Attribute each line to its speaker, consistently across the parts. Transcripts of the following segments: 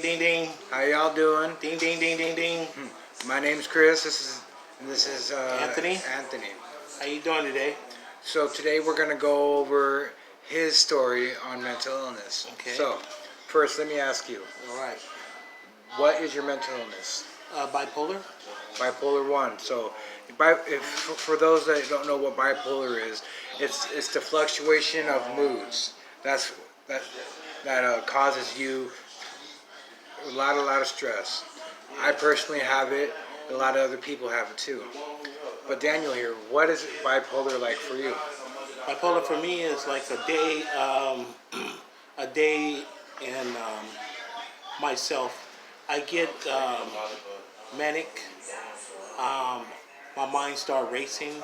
Speaker 1: ding, ding.
Speaker 2: How y'all doing?
Speaker 1: Ding, ding, ding, ding, ding.
Speaker 2: My name's Chris. This is
Speaker 1: Anthony.
Speaker 2: Anthony.
Speaker 1: How you doing today?
Speaker 2: So today we're gonna go over his story on mental illness.
Speaker 1: Okay.
Speaker 2: So first, let me ask you,
Speaker 1: All right.
Speaker 2: what is your mental illness?
Speaker 1: Bipolar.
Speaker 2: Bipolar 1. So, for those that don't know what bipolar is, it's the fluctuation of moods. That causes you a lot of stress. I personally have it. A lot of other people have it too. But Daniel here, what is bipolar like for you?
Speaker 1: Bipolar for me is like a day in myself. I get manic. My mind start racing.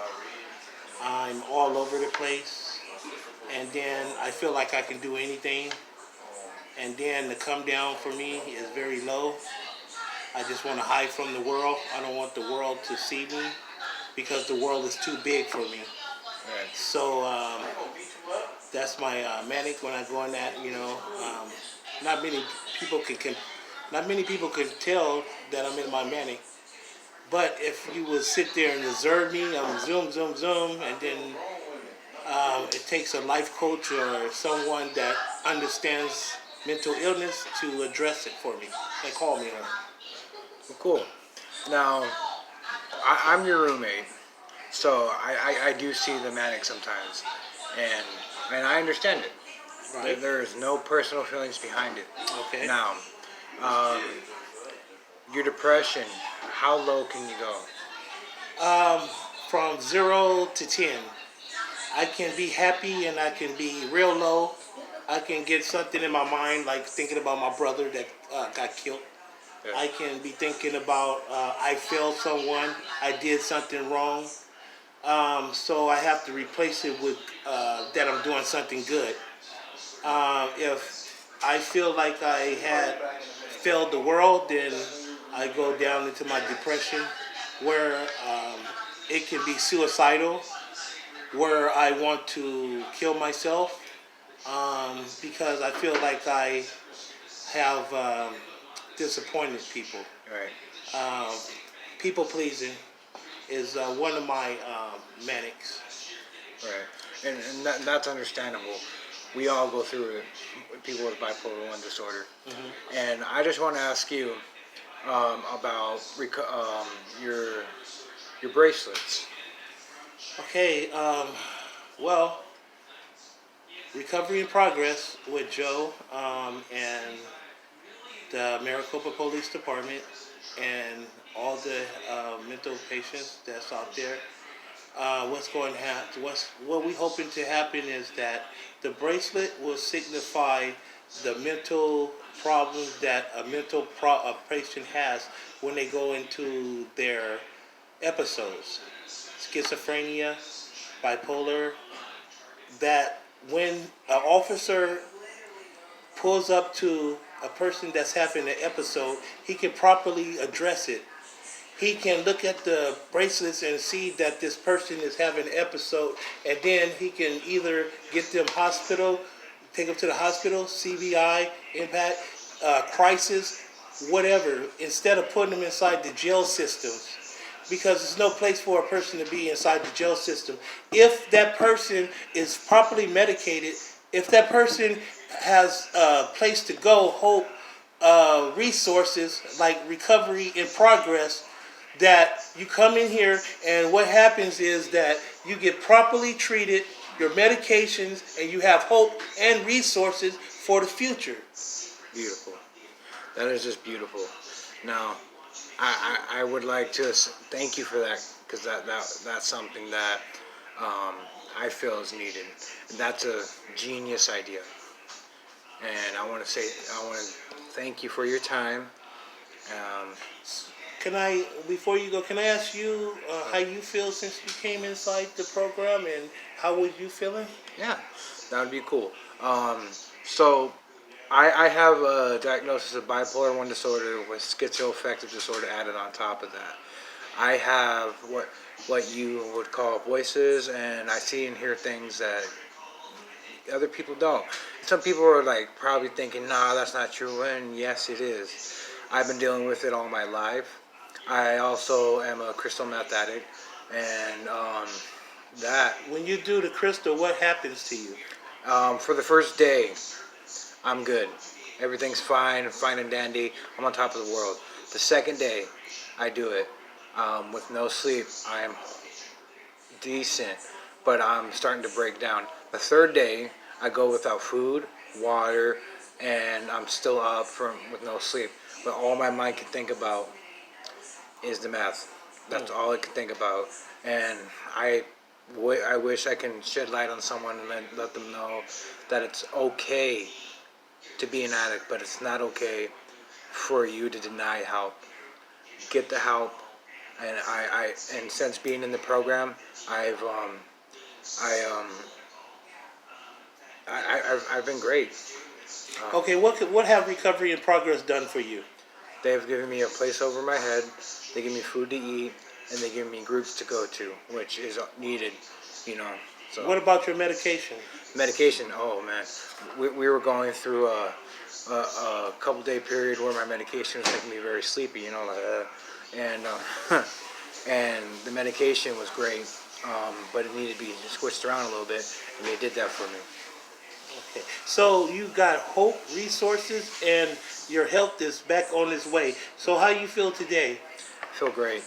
Speaker 1: I'm all over the place, and then I feel like I can do anything. And then the come down for me is very low. I just want to hide from the world. I don't want the world to see me because the world is too big for me.
Speaker 2: Right.
Speaker 1: So that's my manic when I go in that. Not many people not many people can tell that I'm in my manic. But if you would sit there and observe me, I'm zoom, zoom, zoom, and then it takes a life coach or someone that understands mental illness to address it for me and call me on it.
Speaker 2: Well, cool. Now, I'm your roommate, so I do see the manic sometimes, and I understand it.
Speaker 1: Right?
Speaker 2: There is no personal feelings behind it.
Speaker 1: Okay.
Speaker 2: Now, um, your depression, how low can you go?
Speaker 1: From 0 to 10, I can be happy and I can be real low. I can get something in my mind like thinking about my brother that got killed.
Speaker 2: Yeah.
Speaker 1: I can be thinking about I failed someone, I did something wrong. So I have to replace it with that I'm doing something good. If I feel like I had failed the world, then I go down into my depression where it can be suicidal, where I want to kill myself because I feel like I have disappointed people.
Speaker 2: Right.
Speaker 1: People pleasing is one of my manics.
Speaker 2: Right. That's understandable. We all go through it. People with bipolar 1 disorder.
Speaker 1: Mm-hmm.
Speaker 2: And I just want to ask you about your bracelets.
Speaker 1: Okay, well, recovery in progress with Joe and the Maricopa Police Department and all the mental patients that's out there. What we hoping to happen is that the bracelet will signify the mental problems that a patient has when they go into their episodes, schizophrenia, bipolar. That when an officer pulls up to a person that's having an episode, he can properly address it. He can look at the bracelets and see that this person is having an episode, and then he can either get them take them to the hospital, CBI, impact, crisis, whatever, instead of putting them inside the jail systems. Because there's no place for a person to be inside the jail system. If that person is properly medicated, if that person has a place to go, hope, resources like recovery in progress, that you come in here and what happens is that you get properly treated, your medications, and you have hope and resources for the future.
Speaker 2: Beautiful. That is just beautiful. Now, I would like to thank you for that because that's something that I feel is needed. That's a genius idea, and I want to thank you for your time. Um,
Speaker 1: Before you go, can I ask you how you feel since you came inside the program and how was you feeling?
Speaker 2: yeah, that would be cool. So I have a diagnosis of bipolar 1 disorder with schizoaffective disorder added on top of that. I have what you would call voices, and I see and hear things that other people don't. Some people are like probably thinking, nah, that's not true. And yes, it is. I've been dealing with it all my life. I also am a crystal meth addict, and that
Speaker 1: When you do the crystal, what happens to you?
Speaker 2: for the first day, I'm good. Everything's fine, fine and dandy. I'm on top of the world. The second day, I do it with no sleep. I am decent, but I'm starting to break down. The third day, I go without food, water, and I'm still up with no sleep. But all my mind can think about is the meth. That's all it can think about. And I wish I can shed light on someone and let them know that it's okay to be an addict, but it's not okay for you to deny help. Get the help. And and since being in the program, I've been great.
Speaker 1: Okay, what have Recovery in Progress done for you?
Speaker 2: They've given me a place over my head. They give me food to eat, and they give me groups to go to, which is needed, you know. So
Speaker 1: What about your medication?
Speaker 2: medication. Oh man, we were going through a couple day period where my medication was making me very sleepy, you know, and and the medication was great, but it needed to be switched around a little bit, and they did that for me.
Speaker 1: Okay. So you got hope, resources, and your health is back on its way. So how you feel today?
Speaker 2: I feel great.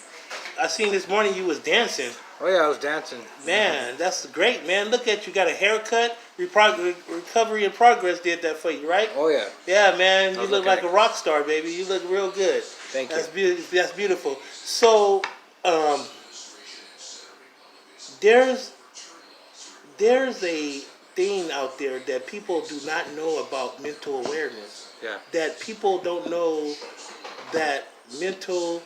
Speaker 1: I seen this morning you was dancing.
Speaker 2: Oh yeah, I was dancing.
Speaker 1: Man, that's great, man. Look at you, got a haircut. Recovery in Progress did that for you, right?
Speaker 2: Oh yeah.
Speaker 1: Yeah, man, you
Speaker 2: was
Speaker 1: look
Speaker 2: looking
Speaker 1: like a rock star, baby. You look real good.
Speaker 2: Thank you.
Speaker 1: That's beautiful. So, there's a thing out there that people do not know about mental awareness.
Speaker 2: Yeah.
Speaker 1: That people don't know that mental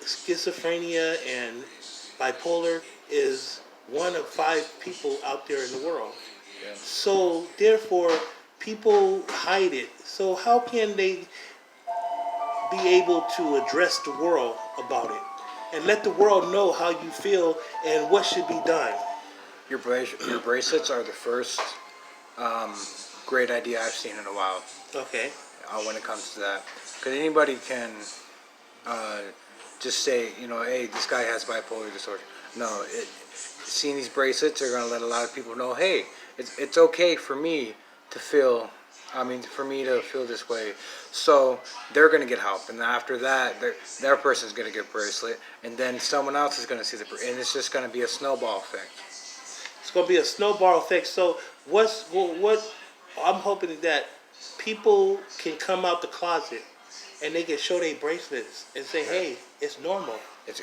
Speaker 1: schizophrenia and bipolar is one of 5 people out there in the world.
Speaker 2: Yeah.
Speaker 1: So therefore, people hide it. So how can they be able to address the world about it and let the world know how you feel and what should be done?
Speaker 2: Your bracelets are the first great idea I've seen in a while
Speaker 1: Okay.
Speaker 2: when it comes to that. Because anybody can just say, you know, hey, this guy has bipolar disorder. No, seeing these bracelets are going to let a lot of people know, hey, it's okay for me to feel, for me to feel this way. So they're going to get help. And after that, their person's going to get a bracelet. And then someone else is going to see and it's just going to be a snowball effect.
Speaker 1: It's going to be a snowball effect. So what I'm hoping that people can come out the closet and they can show their bracelets and say, hey, it's normal.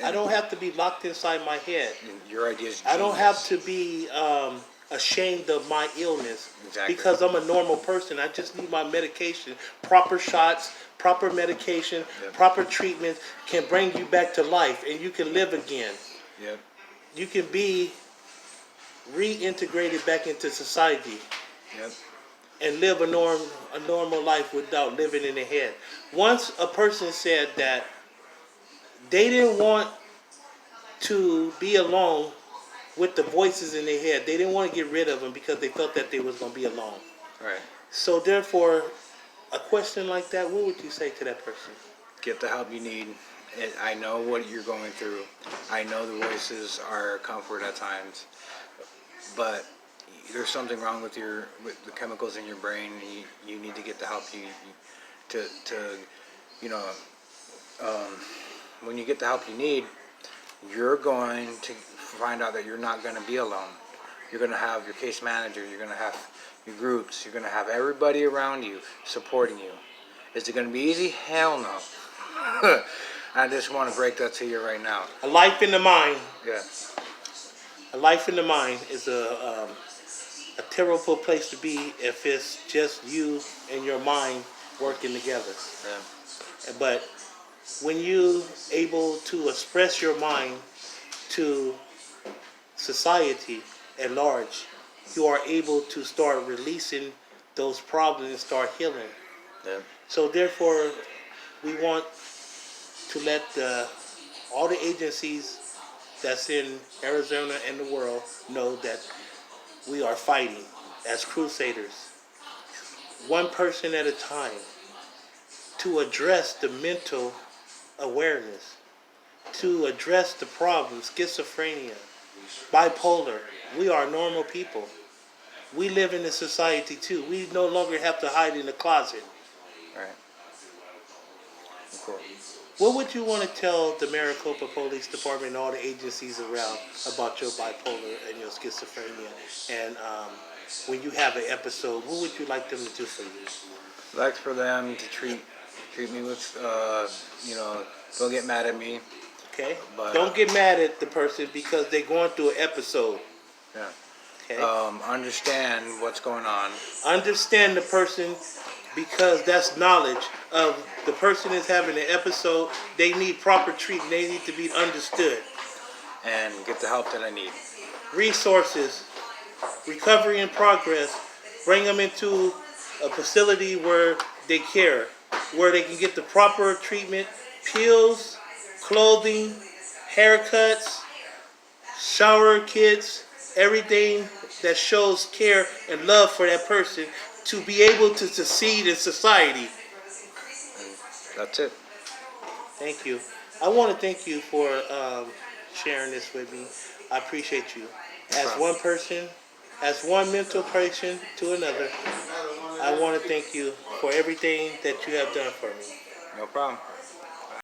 Speaker 1: I don't have to be locked inside my head.
Speaker 2: Your idea is genius.
Speaker 1: I don't have to be ashamed of my illness.
Speaker 2: Exactly.
Speaker 1: Because I'm a normal person. I just need my medication. Proper shots, proper medication,
Speaker 2: Yep.
Speaker 1: proper treatment can bring you back to life and you can live again.
Speaker 2: Yep.
Speaker 1: You can be reintegrated back into society
Speaker 2: Yep.
Speaker 1: and live a normal life without living in the head. Once a person said that they didn't want to be alone with the voices in their head. They didn't want to get rid of them because they felt that they was going to be alone.
Speaker 2: Right.
Speaker 1: So therefore, a question like that, what would you say to that person?
Speaker 2: Get the help you need. I know what you're going through. I know the voices are a comfort at times, but there's something wrong with the chemicals in your brain. You need to get the help when you get the help you need, you're going to find out that you're not going to be alone. You're going to have your case manager. You're going to have your groups. You're going to have everybody around you supporting you. Is it going to be easy? Hell no. I just want to break that to you right now.
Speaker 1: A life in the mind.
Speaker 2: Yeah.
Speaker 1: A life in the mind is a terrible place to be if it's just you and your mind working together.
Speaker 2: Yeah.
Speaker 1: But when you able to express your mind to society at large, you are able to start releasing those problems and start healing.
Speaker 2: Yeah.
Speaker 1: So therefore, we want to let all the agencies that's in Arizona and the world know that we are fighting as crusaders, one person at a time, to address the mental awareness, to address the problems, schizophrenia, bipolar. We are normal people. We live in a society too. We no longer have to hide in the closet.
Speaker 2: Right. Cool.
Speaker 1: What would you want to tell the Maricopa Police Department and all the agencies around about your bipolar and your schizophrenia? And when you have an episode, what would you like them to do for you?
Speaker 2: I'd like for them to treat me with, don't get mad at me.
Speaker 1: Okay?
Speaker 2: But,
Speaker 1: Don't get mad at the person because they're going through an episode.
Speaker 2: Yeah.
Speaker 1: Okay?
Speaker 2: Understand what's going on.
Speaker 1: Understand the person because that's knowledge of the person is having an episode. They need proper treatment. They need to be understood.
Speaker 2: And get the help that I need.
Speaker 1: Resources, recovery in progress, bring them into a facility where they care, where they can get the proper treatment, pills, clothing, haircuts, shower kits, everything that shows care and love for that person to be able to succeed in society.
Speaker 2: That's it.
Speaker 1: Thank you. I want to thank you for sharing this with me. I appreciate you. As one person, as one mental patient to another, I want to thank you for everything that you have done for me.
Speaker 2: No problem.